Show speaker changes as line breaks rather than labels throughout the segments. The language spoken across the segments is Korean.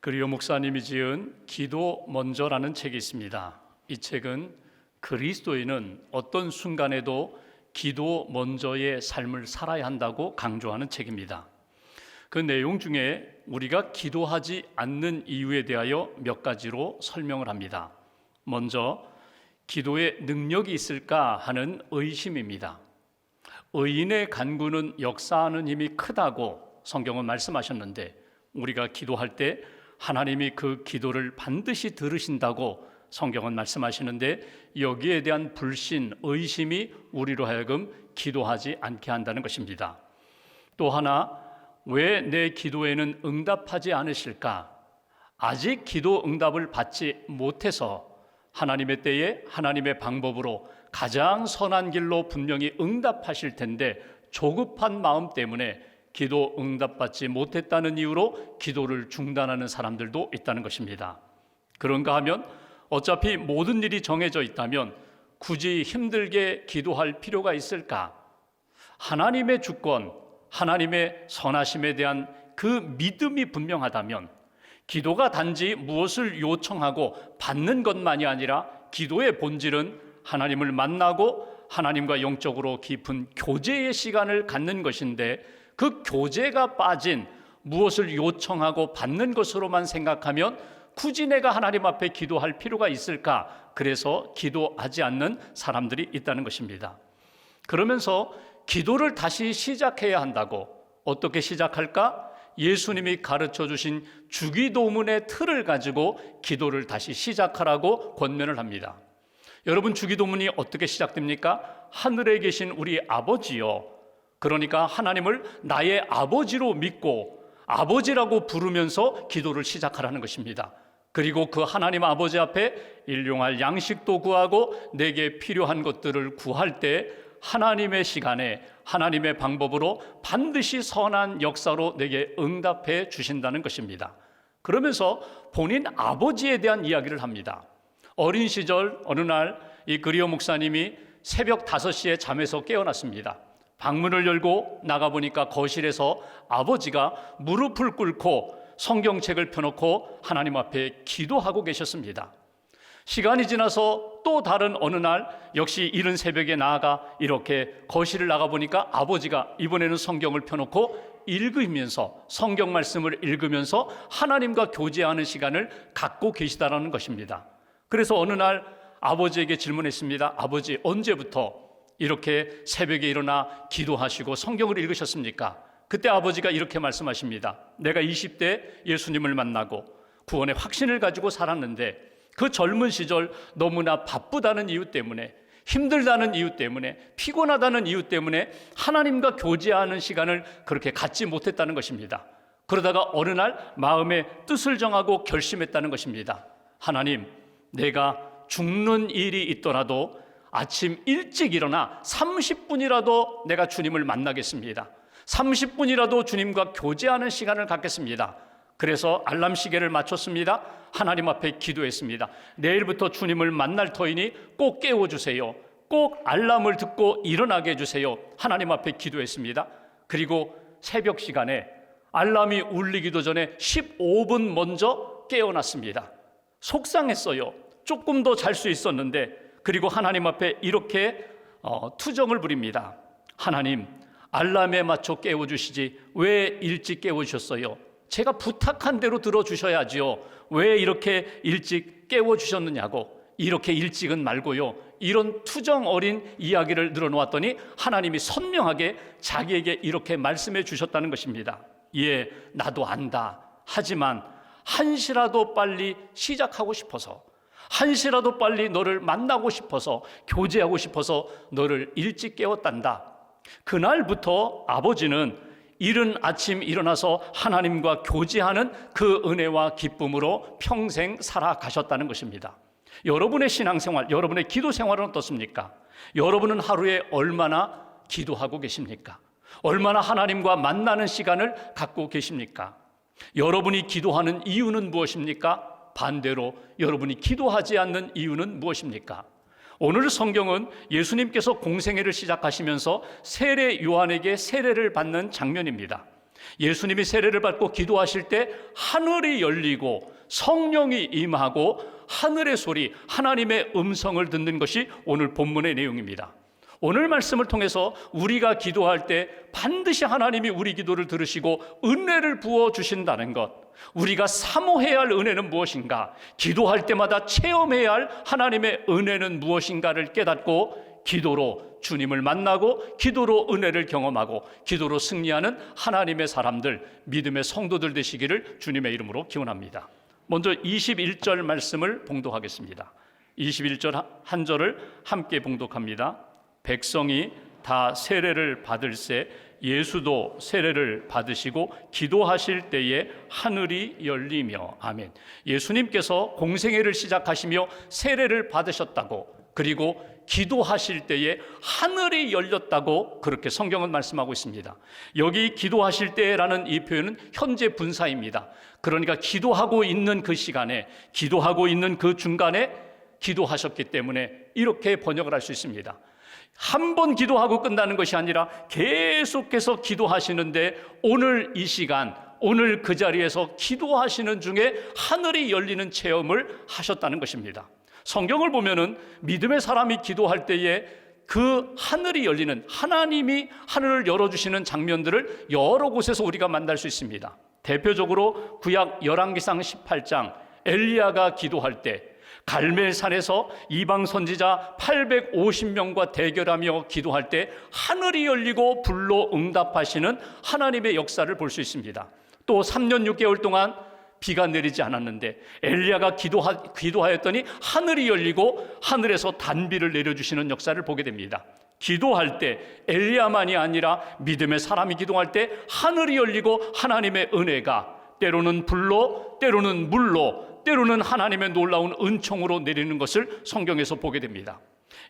그리오 목사님이 지은 기도 먼저라는 책이 있습니다. 이 책은 그리스도인은 어떤 순간에도 기도 먼저의 삶을 살아야 한다고 강조하는 책입니다. 그 내용 중에 우리가 기도하지 않는 이유에 대하여 몇 가지로 설명을 합니다. 먼저 기도에 능력이 있을까 하는 의심입니다. 의인의 간구는 역사하는 힘이 크다고 성경은 말씀하셨는데, 우리가 기도할 때 하나님이 그 기도를 반드시 들으신다고 성경은 말씀하시는데, 여기에 대한 불신, 의심이 우리로 하여금 기도하지 않게 한다는 것입니다. 또 하나, 왜 내 기도에는 응답하지 않으실까? 아직 기도 응답을 받지 못해서 하나님의 때에 하나님의 방법으로 가장 선한 길로 분명히 응답하실 텐데 조급한 마음 때문에 기도 응답받지 못했다는 이유로 기도를 중단하는 사람들도 있다는 것입니다. 그런가 하면 어차피 모든 일이 정해져 있다면 굳이 힘들게 기도할 필요가 있을까? 하나님의 주권, 하나님의 선하심에 대한 그 믿음이 분명하다면 기도가 단지 무엇을 요청하고 받는 것만이 아니라 기도의 본질은 하나님을 만나고 하나님과 영적으로 깊은 교제의 시간을 갖는 것인데, 그 교제가 빠진 무엇을 요청하고 받는 것으로만 생각하면 굳이 내가 하나님 앞에 기도할 필요가 있을까? 그래서 기도하지 않는 사람들이 있다는 것입니다. 그러면서 기도를 다시 시작해야 한다고, 어떻게 시작할까? 예수님이 가르쳐 주신 주기도문의 틀을 가지고 기도를 다시 시작하라고 권면을 합니다. 여러분, 주기도문이 어떻게 시작됩니까? 하늘에 계신 우리 아버지요. 그러니까 하나님을 나의 아버지로 믿고 아버지라고 부르면서 기도를 시작하라는 것입니다. 그리고 그 하나님 아버지 앞에 일용할 양식도 구하고 내게 필요한 것들을 구할 때 하나님의 시간에 하나님의 방법으로 반드시 선한 역사로 내게 응답해 주신다는 것입니다. 그러면서 본인 아버지에 대한 이야기를 합니다. 어린 시절 어느 날 이 그리오 목사님이 새벽 5시에 잠에서 깨어났습니다. 방문을 열고 나가보니까 거실에서 아버지가 무릎을 꿇고 성경책을 펴놓고 하나님 앞에 기도하고 계셨습니다. 시간이 지나서 또 다른 어느 날 역시 이른 새벽에 나아가 이렇게 거실을 나가보니까 아버지가 이번에는 성경을 펴놓고 읽으면서, 성경 말씀을 읽으면서 하나님과 교제하는 시간을 갖고 계시다라는 것입니다. 그래서 어느 날 아버지에게 질문했습니다. 아버지, 언제부터 이렇게 새벽에 일어나 기도하시고 성경을 읽으셨습니까? 그때 아버지가 이렇게 말씀하십니다. 내가 20대 예수님을 만나고 구원의 확신을 가지고 살았는데 그 젊은 시절 너무나 바쁘다는 이유 때문에, 힘들다는 이유 때문에, 피곤하다는 이유 때문에 하나님과 교제하는 시간을 그렇게 갖지 못했다는 것입니다. 그러다가 어느 날 마음의 뜻을 정하고 결심했다는 것입니다. 하나님, 내가 죽는 일이 있더라도 아침 일찍 일어나 30분이라도 내가 주님을 만나겠습니다. 30분이라도 주님과 교제하는 시간을 갖겠습니다. 그래서 알람 시계를 맞췄습니다. 하나님 앞에 기도했습니다. 내일부터 주님을 만날 터이니 꼭 깨워주세요. 꼭 알람을 듣고 일어나게 해주세요. 하나님 앞에 기도했습니다. 그리고 새벽 시간에 알람이 울리기도 전에 15분 먼저 깨어났습니다. 속상했어요. 조금 더 잘 수 있었는데. 그리고 하나님 앞에 이렇게 투정을 부립니다. 하나님, 알람에 맞춰 깨워주시지 왜 일찍 깨워주셨어요? 제가 부탁한 대로 들어주셔야지요. 왜 이렇게 일찍 깨워주셨느냐고. 이렇게 일찍은 말고요. 이런 투정 어린 이야기를 늘어놓았더니 하나님이 선명하게 자기에게 이렇게 말씀해 주셨다는 것입니다. 예, 나도 안다. 하지만 한시라도 빨리 시작하고 싶어서, 한시라도 빨리 너를 만나고 싶어서, 교제하고 싶어서 너를 일찍 깨웠단다. 그날부터 아버지는 이른 아침 일어나서 하나님과 교제하는 그 은혜와 기쁨으로 평생 살아가셨다는 것입니다. 여러분의 신앙생활, 여러분의 기도생활은 어떻습니까? 여러분은 하루에 얼마나 기도하고 계십니까? 얼마나 하나님과 만나는 시간을 갖고 계십니까? 여러분이 기도하는 이유는 무엇입니까? 반대로 여러분이 기도하지 않는 이유는 무엇입니까? 오늘 성경은 예수님께서 공생애를 시작하시면서 세례 요한에게 세례를 받는 장면입니다. 예수님이 세례를 받고 기도하실 때 하늘이 열리고 성령이 임하고 하늘의 소리, 하나님의 음성을 듣는 것이 오늘 본문의 내용입니다. 오늘 말씀을 통해서 우리가 기도할 때 반드시 하나님이 우리 기도를 들으시고 은혜를 부어주신다는 것, 우리가 사모해야 할 은혜는 무엇인가, 기도할 때마다 체험해야 할 하나님의 은혜는 무엇인가를 깨닫고 기도로 주님을 만나고 기도로 은혜를 경험하고 기도로 승리하는 하나님의 사람들, 믿음의 성도들 되시기를 주님의 이름으로 기원합니다. 먼저 21절 말씀을 봉독하겠습니다. 21절 한 절을 함께 봉독합니다. 백성이 다 세례를 받을새 예수도 세례를 받으시고 기도하실 때에 하늘이 열리며. 아멘. 예수님께서 공생애를 시작하시며 세례를 받으셨다고, 그리고 기도하실 때에 하늘이 열렸다고 그렇게 성경은 말씀하고 있습니다. 여기 기도하실 때라는 이 표현은 현재 분사입니다. 그러니까 기도하고 있는 그 시간에, 기도하고 있는 그 중간에 기도하셨기 때문에 이렇게 번역을 할 수 있습니다. 한 번 기도하고 끝나는 것이 아니라 계속해서 기도하시는데 오늘 이 시간, 오늘 그 자리에서 기도하시는 중에 하늘이 열리는 체험을 하셨다는 것입니다. 성경을 보면은 믿음의 사람이 기도할 때에 그 하늘이 열리는, 하나님이 하늘을 열어주시는 장면들을 여러 곳에서 우리가 만날 수 있습니다. 대표적으로 구약 열왕기상 18장 엘리야가 기도할 때 갈멜산에서 이방 선지자 850명과 대결하며 기도할 때 하늘이 열리고 불로 응답하시는 하나님의 역사를 볼 수 있습니다. 또 3년 6개월 동안 비가 내리지 않았는데 엘리야가 기도하였더니 하늘이 열리고 하늘에서 단비를 내려주시는 역사를 보게 됩니다. 기도할 때 엘리야만이 아니라 믿음의 사람이 기도할 때 하늘이 열리고 하나님의 은혜가 때로는 불로, 때로는 물로, 때로는 하나님의 놀라운 은총으로 내리는 것을 성경에서 보게 됩니다.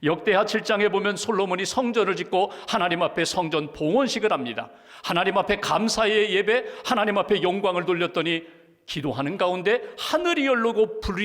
역대하 7장에 보면 솔로몬이 성전을 짓고 하나님 앞에 성전 봉헌식을 합니다. 하나님 앞에 감사의 예배, 하나님 앞에 영광을 돌렸더니 기도하는 가운데 하늘이 열리고 불로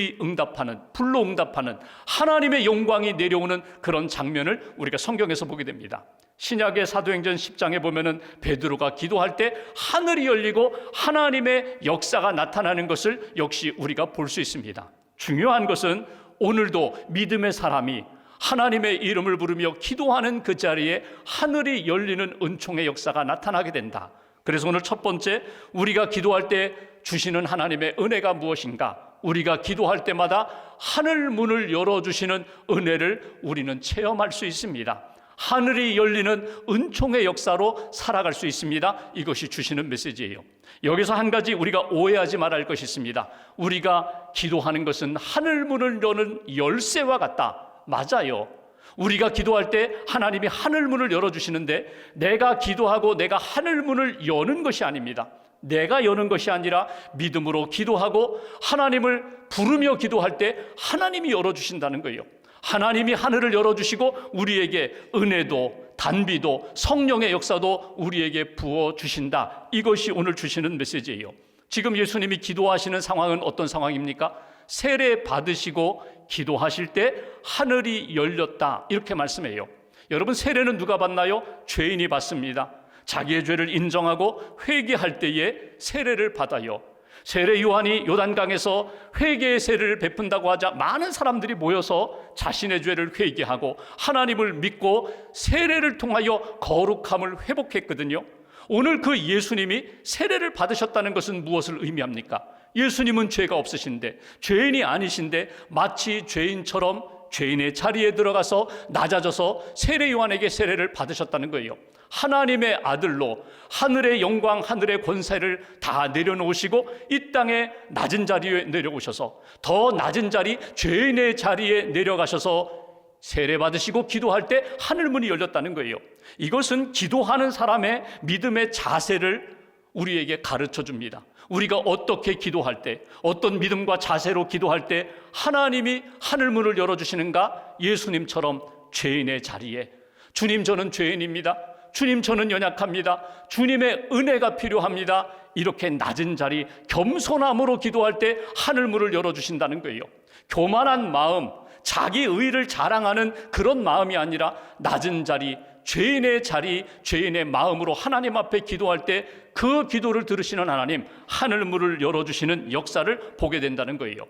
응답하는 하나님의 영광이 내려오는 그런 장면을 우리가 성경에서 보게 됩니다. 신약의 사도행전 10장에 보면은 베드로가 기도할 때 하늘이 열리고 하나님의 역사가 나타나는 것을 역시 우리가 볼 수 있습니다. 중요한 것은 오늘도 믿음의 사람이 하나님의 이름을 부르며 기도하는 그 자리에 하늘이 열리는 은총의 역사가 나타나게 된다. 그래서 오늘 첫 번째, 우리가 기도할 때 주시는 하나님의 은혜가 무엇인가? 우리가 기도할 때마다 하늘 문을 열어주시는 은혜를 우리는 체험할 수 있습니다. 하늘이 열리는 은총의 역사로 살아갈 수 있습니다. 이것이 주시는 메시지예요. 여기서 한 가지 우리가 오해하지 말아야 할 것이 있습니다. 우리가 기도하는 것은 하늘 문을 여는 열쇠와 같다. 맞아요. 우리가 기도할 때 하나님이 하늘 문을 열어주시는데 내가 기도하고 내가 하늘 문을 여는 것이 아닙니다. 내가 여는 것이 아니라 믿음으로 기도하고 하나님을 부르며 기도할 때 하나님이 열어주신다는 거예요. 하나님이 하늘을 열어주시고 우리에게 은혜도 단비도 성령의 역사도 우리에게 부어주신다. 이것이 오늘 주시는 메시지예요. 지금 예수님이 기도하시는 상황은 어떤 상황입니까? 세례 받으시고 기도하실 때 하늘이 열렸다, 이렇게 말씀해요. 여러분, 세례는 누가 받나요? 죄인이 받습니다. 자기의 죄를 인정하고 회개할 때에 세례를 받아요. 세례 요한이 요단강에서 회개의 세례를 베푼다고 하자 많은 사람들이 모여서 자신의 죄를 회개하고 하나님을 믿고 세례를 통하여 거룩함을 회복했거든요. 오늘 그 예수님이 세례를 받으셨다는 것은 무엇을 의미합니까? 예수님은 죄가 없으신데, 죄인이 아니신데 마치 죄인처럼 죄인의 자리에 들어가서 낮아져서 세례 요한에게 세례를 받으셨다는 거예요. 하나님의 아들로 하늘의 영광, 하늘의 권세를 다 내려놓으시고 이 땅에 낮은 자리에 내려오셔서 더 낮은 자리, 죄인의 자리에 내려가셔서 세례 받으시고 기도할 때 하늘문이 열렸다는 거예요. 이것은 기도하는 사람의 믿음의 자세를 우리에게 가르쳐 줍니다. 우리가 어떻게 기도할 때, 어떤 믿음과 자세로 기도할 때 하나님이 하늘문을 열어주시는가? 예수님처럼 죄인의 자리에, 주님 저는 죄인입니다, 주님 저는 연약합니다, 주님의 은혜가 필요합니다, 이렇게 낮은 자리, 겸손함으로 기도할 때 하늘문을 열어주신다는 거예요. 교만한 마음, 자기 의를 자랑하는 그런 마음이 아니라 낮은 자리, 죄인의 자리, 죄인의 마음으로 하나님 앞에 기도할 때 그 기도를 들으시는 하나님, 하늘문을 열어주시는 역사를 보게 된다는 거예요.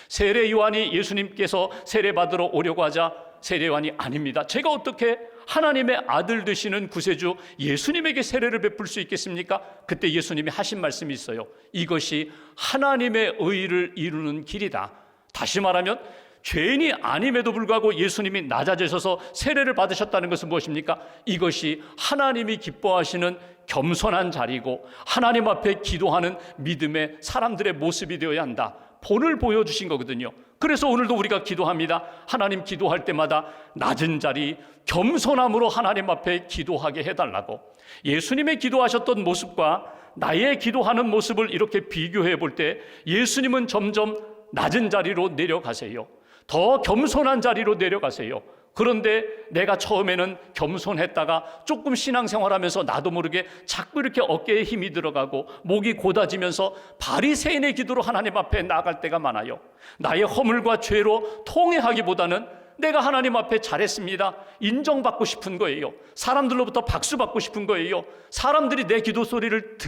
세례 요한이 예수님께서 세례 받으러 오려고 하자 세례 요한이 아닙니다. 제가 어떻게 하나님의 아들 되시는 구세주 예수님에게 세례를 베풀 수 있겠습니까? 그때 예수님이 하신 말씀이 있어요. 이것이 하나님의 의를 이루는 길이다. 다시 말하면 죄인이 아님에도 불구하고 예수님이 낮아지셔서 세례를 받으셨다는 것은 무엇입니까? 이것이 하나님이 기뻐하시는 겸손한 자리고 하나님 앞에 기도하는 믿음의 사람들의 모습이 되어야 한다. 본을 보여주신 거거든요. 그래서 오늘도 우리가 기도합니다. 하나님 기도할 때마다 낮은 자리, 겸손함으로 하나님 앞에 기도하게 해달라고. 예수님의 기도하셨던 모습과 나의 기도하는 모습을 이렇게 비교해 볼 때 예수님은 점점 낮은 자리로 내려가세요. 더 겸손한 자리로 내려가세요. 그런데 내가 처음에는 겸손했다가 조금 신앙생활하면서 나도 모르게 자꾸 이렇게 어깨에 힘이 들어가고 목이 고다지면서 바리새인의 기도로 하나님 앞에 나아갈 때가 많아요. 나의 허물과 죄로 통회하기보다는 내가 하나님 앞에 잘했습니다, 인정받고 싶은 거예요. 사람들로부터 박수 받고 싶은 거예요. 사람들이 내 기도 소리를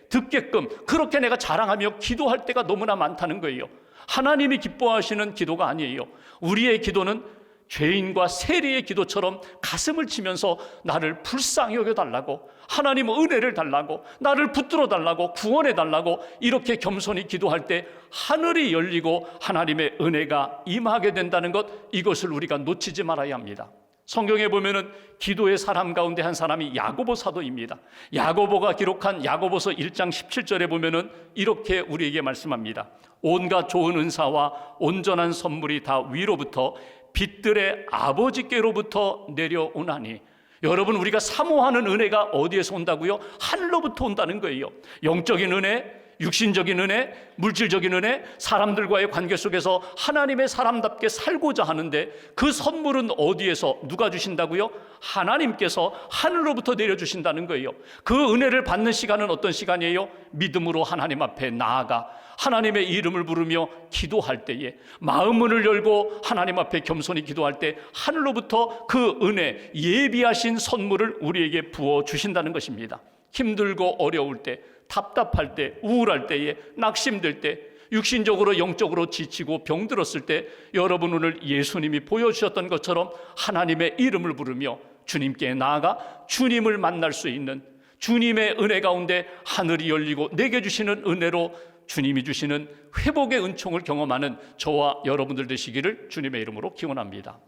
듣게끔 그렇게 내가 자랑하며 기도할 때가 너무나 많다는 거예요. 하나님이 기뻐하시는 기도가 아니에요. 우리의 기도는 죄인과 세리의 기도처럼 가슴을 치면서 나를 불쌍히 여겨달라고, 하나님 은혜를 달라고, 나를 붙들어 달라고, 구원해 달라고 이렇게 겸손히 기도할 때 하늘이 열리고 하나님의 은혜가 임하게 된다는 것, 이것을 우리가 놓치지 말아야 합니다. 성경에 보면은 기도의 사람 가운데 한 사람이 야고보 사도입니다. 야고보가 기록한 야고보서 1장 17절에 보면은 이렇게 우리에게 말씀합니다. 온갖 좋은 은사와 온전한 선물이 다 위로부터 빛들의 아버지께로부터 내려오나니. 여러분, 우리가 사모하는 은혜가 어디에서 온다고요? 하늘로부터 온다는 거예요. 영적인 은혜, 육신적인 은혜, 물질적인 은혜, 사람들과의 관계 속에서 하나님의 사람답게 살고자 하는데 그 선물은 어디에서 누가 주신다고요? 하나님께서 하늘로부터 내려주신다는 거예요. 그 은혜를 받는 시간은 어떤 시간이에요? 믿음으로 하나님 앞에 나아가 하나님의 이름을 부르며 기도할 때에, 마음문을 열고 하나님 앞에 겸손히 기도할 때 하늘로부터 그 은혜, 예비하신 선물을 우리에게 부어주신다는 것입니다. 힘들고 어려울 때, 답답할 때, 우울할 때에, 낙심될 때, 육신적으로 영적으로 지치고 병들었을 때 여러분 오늘 예수님이 보여주셨던 것처럼 하나님의 이름을 부르며 주님께 나아가 주님을 만날 수 있는, 주님의 은혜 가운데 하늘이 열리고 내게 주시는 은혜로 주님이 주시는 회복의 은총을 경험하는 저와 여러분들 되시기를 주님의 이름으로 기원합니다.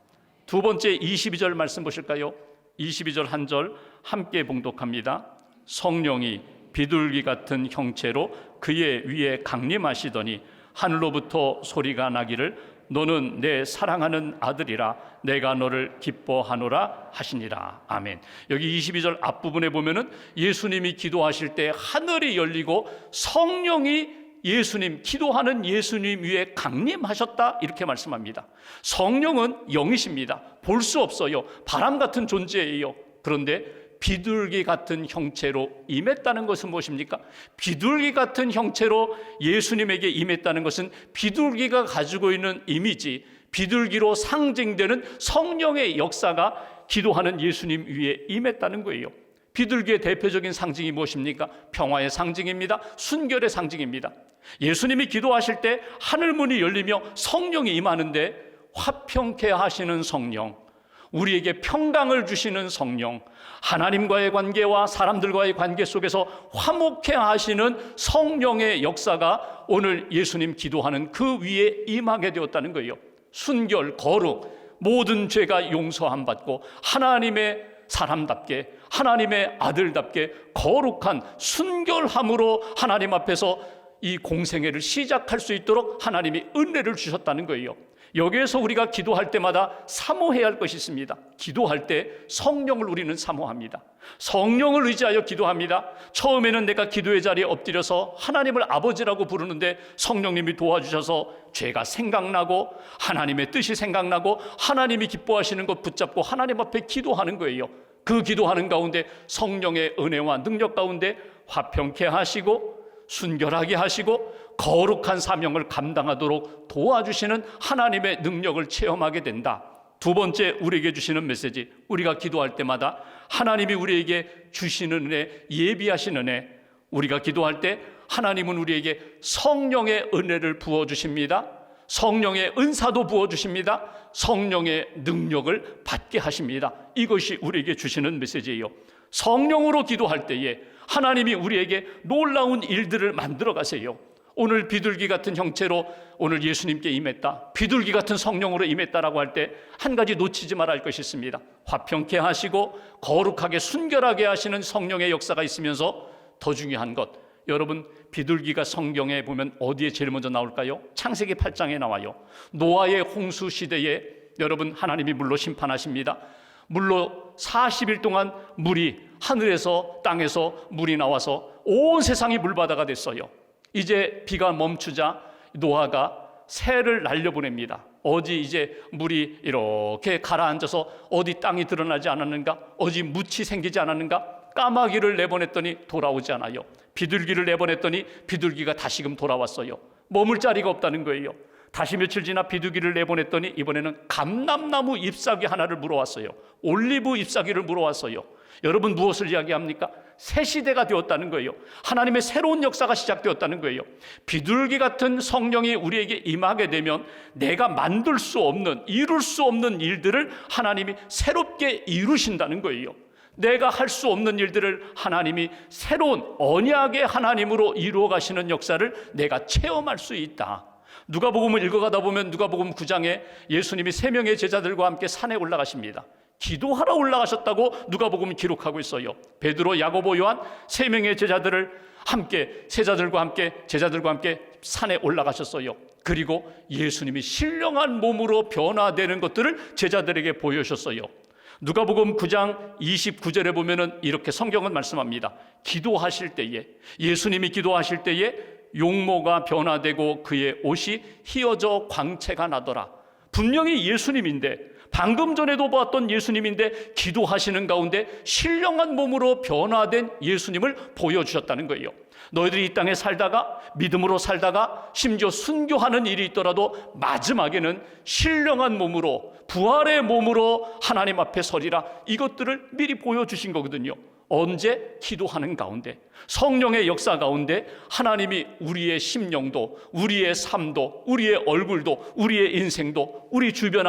두 번째 22절 말씀 보실까요? 22절 한 절 함께 봉독합니다. 성령이 비둘기 같은 형체로 그의 위에 강림하시더니 하늘로부터 소리가 나기를 너는 내 사랑하는 아들이라 내가 너를 기뻐하노라 하시니라. 아멘. 여기 22절 앞부분에 보면은 예수님이 기도하실 때 하늘이 열리고 성령이 예수님, 기도하는 예수님 위에 강림하셨다 이렇게 말씀합니다. 성령은 영이십니다. 볼 수 없어요. 바람 같은 존재예요. 그런데 비둘기 같은 형체로 임했다는 것은 무엇입니까? 비둘기 같은 형체로 예수님에게 임했다는 것은 비둘기가 가지고 있는 이미지, 비둘기로 상징되는 성령의 역사가 기도하는 예수님 위에 임했다는 거예요. 비둘기의 대표적인 상징이 무엇입니까? 평화의 상징입니다. 순결의 상징입니다. 예수님이 기도하실 때 하늘문이 열리며 성령이 임하는데 화평케 하시는 성령, 우리에게 평강을 주시는 성령, 하나님과의 관계와 사람들과의 관계 속에서 화목케 하시는 성령의 역사가 오늘 예수님 기도하는 그 위에 임하게 되었다는 거예요. 순결, 거룩, 모든 죄가 용서함 받고 하나님의 사람답게, 하나님의 아들답게 거룩한 순결함으로 하나님 앞에서 이 공생애를 시작할 수 있도록 하나님이 은혜를 주셨다는 거예요. 여기에서 우리가 기도할 때마다 사모해야 할 것이 있습니다. 기도할 때 성령을 우리는 사모합니다. 성령을 의지하여 기도합니다. 처음에는 내가 기도의 자리에 엎드려서 하나님을 아버지라고 부르는데 성령님이 도와주셔서 죄가 생각나고 하나님의 뜻이 생각나고 하나님이 기뻐하시는 것 붙잡고 하나님 앞에 기도하는 거예요. 그 기도하는 가운데 성령의 은혜와 능력 가운데 화평케 하시고 순결하게 하시고 거룩한 사명을 감당하도록 도와주시는 하나님의 능력을 체험하게 된다. 두 번째 우리에게 주시는 메시지, 우리가 기도할 때마다 하나님이 우리에게 주시는 은혜, 예비하신 은혜, 우리가 기도할 때 하나님은 우리에게 성령의 은혜를 부어주십니다. 성령의 은사도 부어주십니다. 성령의 능력을 받게 하십니다. 이것이 우리에게 주시는 메시지예요. 성령으로 기도할 때에 하나님이 우리에게 놀라운 일들을 만들어 가세요. 오늘 비둘기 같은 형체로 오늘 예수님께 임했다, 비둘기 같은 성령으로 임했다라고 할 때 한 가지 놓치지 말아야 할 것이 있습니다. 화평케 하시고 거룩하게 순결하게 하시는 성령의 역사가 있으면서 더 중요한 것, 여러분, 비둘기가 성경에 보면 어디에 제일 먼저 나올까요? 창세기 8장에 나와요. 노아의 홍수 시대에 여러분, 하나님이 물로 심판하십니다. 물로 40일 동안 물이 하늘에서 땅에서 물이 나와서 온 세상이 물바다가 됐어요. 이제 비가 멈추자 노아가 새를 날려보냅니다. 어디 이제 물이 이렇게 가라앉아서 어디 땅이 드러나지 않았는가, 어디 묻이 생기지 않았는가, 까마귀를 내보냈더니 돌아오지 않아요. 비둘기를 내보냈더니 비둘기가 다시금 돌아왔어요. 머물 자리가 없다는 거예요. 다시 며칠 지나 비둘기를 내보냈더니 이번에는 감람나무 잎사귀 하나를 물어왔어요. 올리브 잎사귀를 물어왔어요. 여러분, 무엇을 이야기합니까? 새 시대가 되었다는 거예요. 하나님의 새로운 역사가 시작되었다는 거예요. 비둘기 같은 성령이 우리에게 임하게 되면 내가 만들 수 없는, 이룰 수 없는 일들을 하나님이 새롭게 이루신다는 거예요. 내가 할 수 없는 일들을 하나님이 새로운 언약의 하나님으로 이루어 가시는 역사를 내가 체험할 수 있다. 누가복음을 읽어가다 보면 누가복음 9장에 예수님이 3명의 제자들과 함께 산에 올라가십니다. 기도하러 올라가셨다고 누가복음이 기록하고 있어요. 베드로, 야고보, 요한 3명의 제자들과 함께 산에 올라가셨어요. 그리고 예수님이 신령한 몸으로 변화되는 것들을 제자들에게 보여주셨어요. 누가복음 9장 29절에 보면은 이렇게 성경은 말씀합니다. 기도하실 때에, 예수님이 기도하실 때에 용모가 변화되고 그의 옷이 휘어져 광채가 나더라. 분명히 예수님인데, 방금 전에도 보았던 예수님인데 기도하시는 가운데 신령한 몸으로 변화된 예수님을 보여주셨다는 거예요. 너희들이 이 땅에 살다가, 믿음으로 살다가, 심지어 순교하는 일이 있더라도 마지막에는 신령한 몸으로, 부활의 몸으로 하나님 앞에 서리라. 이것들을 미리 보여주신 거거든요. 언제? 기도하는 가운데, 성령의 역사 가운데 하나님이 우리의 심령도, 우리의 삶도, 우리의 얼굴도, 우리의 인생도, 우리 주변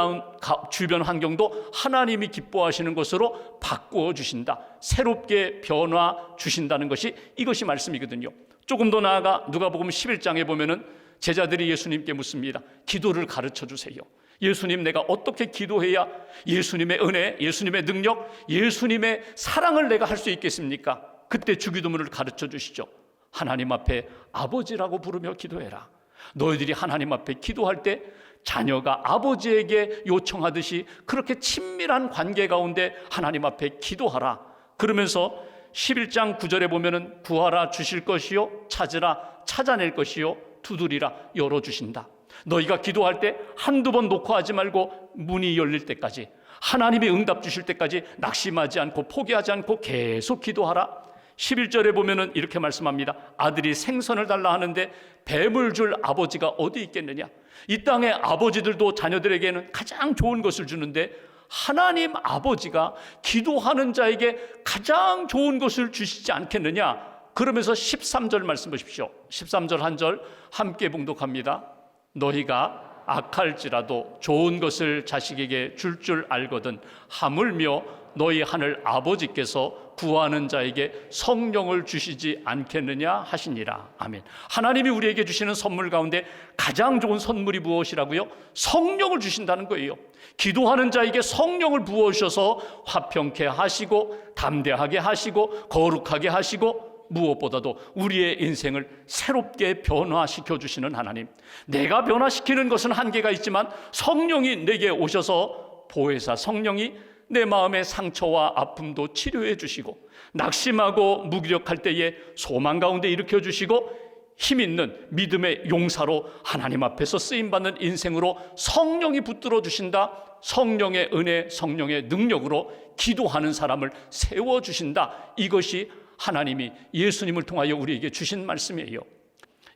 환경도 하나님이 기뻐하시는 것으로 바꾸어 주신다. 새롭게 변화 주신다는 것이, 이것이 말씀이거든요. 조금 더 나아가 누가복음 11장에 보면은 제자들이 예수님께 묻습니다. 기도를 가르쳐 주세요. 예수님, 내가 어떻게 기도해야 예수님의 은혜, 예수님의 능력, 예수님의 사랑을 내가 할 수 있겠습니까? 그때 주기도문을 가르쳐 주시죠. 하나님 앞에 아버지라고 부르며 기도해라. 너희들이 하나님 앞에 기도할 때 자녀가 아버지에게 요청하듯이 그렇게 친밀한 관계 가운데 하나님 앞에 기도하라. 그러면서 11장 9절에 보면은 구하라 주실 것이요, 찾으라 찾아낼 것이요, 두드리라 열어주신다. 너희가 기도할 때 한두 번 놓고 하지 말고 문이 열릴 때까지, 하나님이 응답 주실 때까지 낙심하지 않고 포기하지 않고 계속 기도하라. 11절에 보면은 이렇게 말씀합니다. 아들이 생선을 달라 하는데 뱀을 줄 아버지가 어디 있겠느냐. 이 땅의 아버지들도 자녀들에게는 가장 좋은 것을 주는데 하나님 아버지가 기도하는 자에게 가장 좋은 것을 주시지 않겠느냐. 그러면서 13절 말씀 보십시오. 13절 한 절 함께 봉독합니다. 너희가 악할지라도 좋은 것을 자식에게 줄 알거든 하물며 너희 하늘 아버지께서 구하는 자에게 성령을 주시지 않겠느냐 하시니라. 아멘. 하나님이 우리에게 주시는 선물 가운데 가장 좋은 선물이 무엇이라고요? 성령을 주신다는 거예요. 기도하는 자에게 성령을 부어주셔서 화평케 하시고 담대하게 하시고 거룩하게 하시고 무엇보다도 우리의 인생을 새롭게 변화시켜 주시는 하나님. 내가 변화시키는 것은 한계가 있지만 성령이 내게 오셔서, 보혜사 성령이 내 마음의 상처와 아픔도 치료해 주시고, 낙심하고 무기력할 때에 소망 가운데 일으켜 주시고, 힘있는 믿음의 용사로 하나님 앞에서 쓰임받는 인생으로 성령이 붙들어 주신다. 성령의 은혜, 성령의 능력으로 기도하는 사람을 세워주신다. 이것이 하나님이 예수님을 통하여 우리에게 주신 말씀이에요.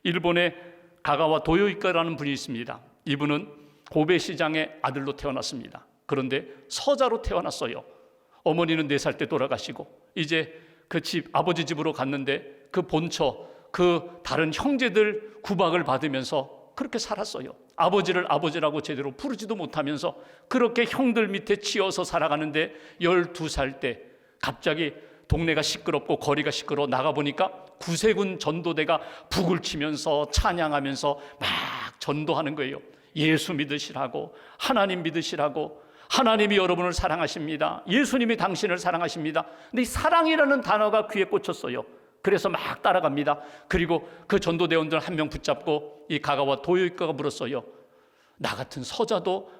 일본에 가가와 도요이카라는 분이 있습니다. 이분은 고베 시장의 아들로 태어났습니다. 그런데 서자로 태어났어요. 어머니는 4살 때 돌아가시고 이제 그 집, 아버지 집으로 갔는데 그 본처, 그 다른 형제들 구박을 받으면서 그렇게 살았어요. 아버지를 아버지라고 제대로 부르지도 못하면서 그렇게 형들 밑에 치여서 살아가는데 12살 때 갑자기 동네가 시끄럽고 거리가 시끄러워 나가보니까 구세군 전도대가 북을 치면서 찬양하면서 막 전도하는 거예요. 예수 믿으시라고, 하나님 믿으시라고, 하나님이 여러분을 사랑하십니다. 예수님이 당신을 사랑하십니다. 근데 이 사랑이라는 단어가 귀에 꽂혔어요. 그래서 막 따라갑니다. 그리고 그 전도대원들 한 명 붙잡고 이 가가와 도요이카가 물었어요. 나 같은 서자도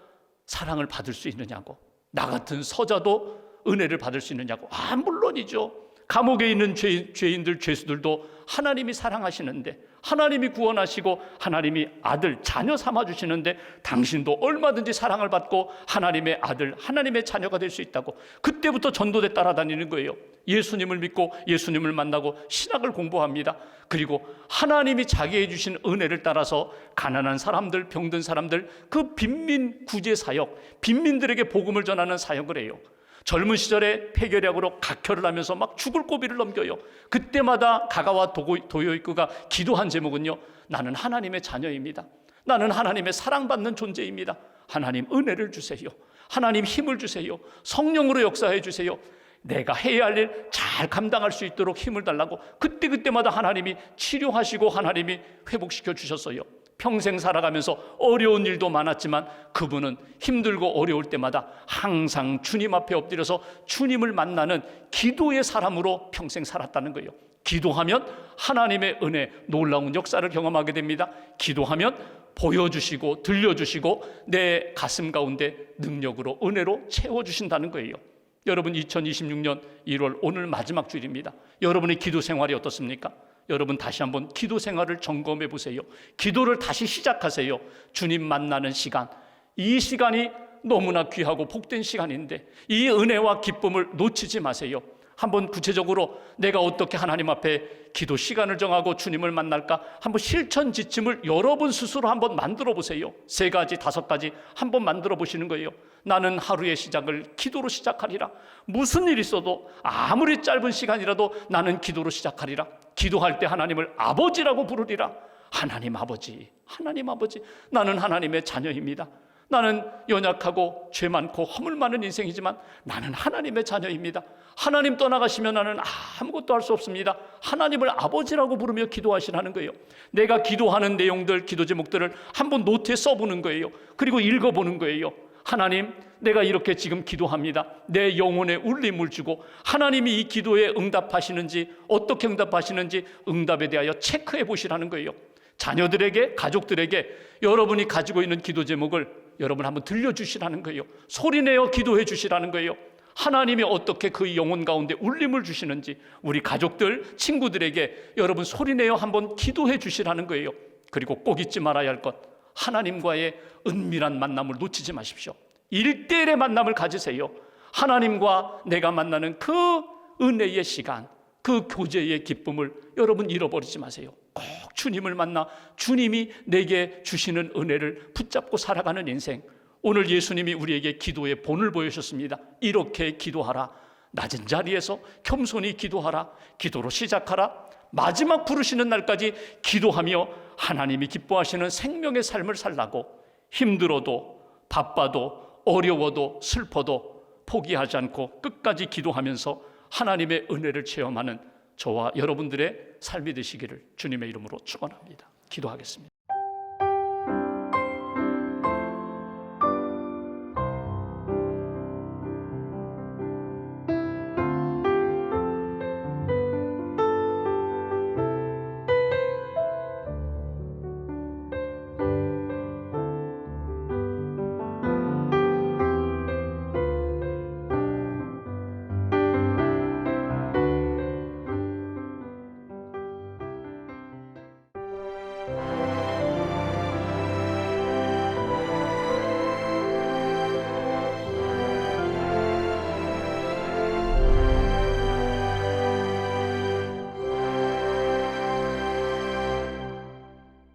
사랑을 받을 수 있느냐고, 나 같은 서자도 은혜를 받을 수 있느냐고. 물론이죠. 감옥에 있는 죄인들, 죄수들도 하나님이 사랑하시는데, 하나님이 구원하시고 하나님이 아들, 자녀 삼아주시는데 당신도 얼마든지 사랑을 받고 하나님의 아들, 하나님의 자녀가 될 수 있다고. 그때부터 전도대 따라다니는 거예요. 예수님을 믿고 예수님을 만나고 신학을 공부합니다. 그리고 하나님이 자기에게 주신 은혜를 따라서 가난한 사람들, 병든 사람들, 그 빈민 구제 사역, 빈민들에게 복음을 전하는 사역을 해요. 젊은 시절에 폐결약으로 각혈을 하면서 막 죽을 고비를 넘겨요. 그때마다 가가와 도요이쿠가 기도한 제목은요, 나는 하나님의 자녀입니다. 나는 하나님의 사랑받는 존재입니다. 하나님 은혜를 주세요. 하나님 힘을 주세요. 성령으로 역사해 주세요. 내가 해야 할 일 잘 감당할 수 있도록 힘을 달라고 그때마다 하나님이 치료하시고 하나님이 회복시켜 주셨어요. 평생 살아가면서 어려운 일도 많았지만 그분은 힘들고 어려울 때마다 항상 주님 앞에 엎드려서 주님을 만나는 기도의 사람으로 평생 살았다는 거예요. 기도하면 하나님의 은혜, 놀라운 역사를 경험하게 됩니다. 기도하면 보여주시고 들려주시고 내 가슴 가운데 능력으로 은혜로 채워주신다는 거예요. 여러분, 2026년 1월 오늘 마지막 주일입니다. 여러분의 기도 생활이 어떻습니까? 여러분 다시 한번 기도 생활을 점검해 보세요. 기도를 다시 시작하세요. 주님 만나는 시간, 이 시간이 너무나 귀하고 복된 시간인데 이 은혜와 기쁨을 놓치지 마세요. 한번 구체적으로 내가 어떻게 하나님 앞에 기도 시간을 정하고 주님을 만날까 한번 실천 지침을 여러분 스스로 한번 만들어 보세요. 3가지, 5가지 한번 만들어 보시는 거예요. 나는 하루의 시작을 기도로 시작하리라. 무슨 일 있어도 아무리 짧은 시간이라도 나는 기도로 시작하리라. 기도할 때 하나님을 아버지라고 부르리라. 하나님 아버지, 하나님 아버지, 나는 하나님의 자녀입니다. 나는 연약하고 죄 많고 허물 많은 인생이지만 나는 하나님의 자녀입니다. 하나님 떠나가시면 나는 아무것도 할 수 없습니다. 하나님을 아버지라고 부르며 기도하시라는 거예요. 내가 기도하는 내용들, 기도 제목들을 한번 노트에 써보는 거예요. 그리고 읽어보는 거예요. 하나님, 내가 이렇게 지금 기도합니다. 내 영혼에 울림을 주고 하나님이 이 기도에 응답하시는지, 어떻게 응답하시는지 응답에 대하여 체크해 보시라는 거예요. 자녀들에게, 가족들에게 여러분이 가지고 있는 기도 제목을 여러분 한번 들려주시라는 거예요. 소리내어 기도해 주시라는 거예요. 하나님이 어떻게 그 영혼 가운데 울림을 주시는지 우리 가족들, 친구들에게 여러분 소리내어 한번 기도해 주시라는 거예요. 그리고 꼭 잊지 말아야 할 것, 하나님과의 은밀한 만남을 놓치지 마십시오. 1대1의 만남을 가지세요. 하나님과 내가 만나는 그 은혜의 시간, 그 교제의 기쁨을 여러분 잃어버리지 마세요. 꼭 주님을 만나 주님이 내게 주시는 은혜를 붙잡고 살아가는 인생. 오늘 예수님이 우리에게 기도의 본을 보여주셨습니다. 이렇게 기도하라. 낮은 자리에서 겸손히 기도하라. 기도로 시작하라. 마지막 부르시는 날까지 기도하며 하나님이 기뻐하시는 생명의 삶을 살라고, 힘들어도 바빠도 어려워도 슬퍼도 포기하지 않고 끝까지 기도하면서 하나님의 은혜를 체험하는 저와 여러분들의 삶이 되시기를 주님의 이름으로 축원합니다. 기도하겠습니다.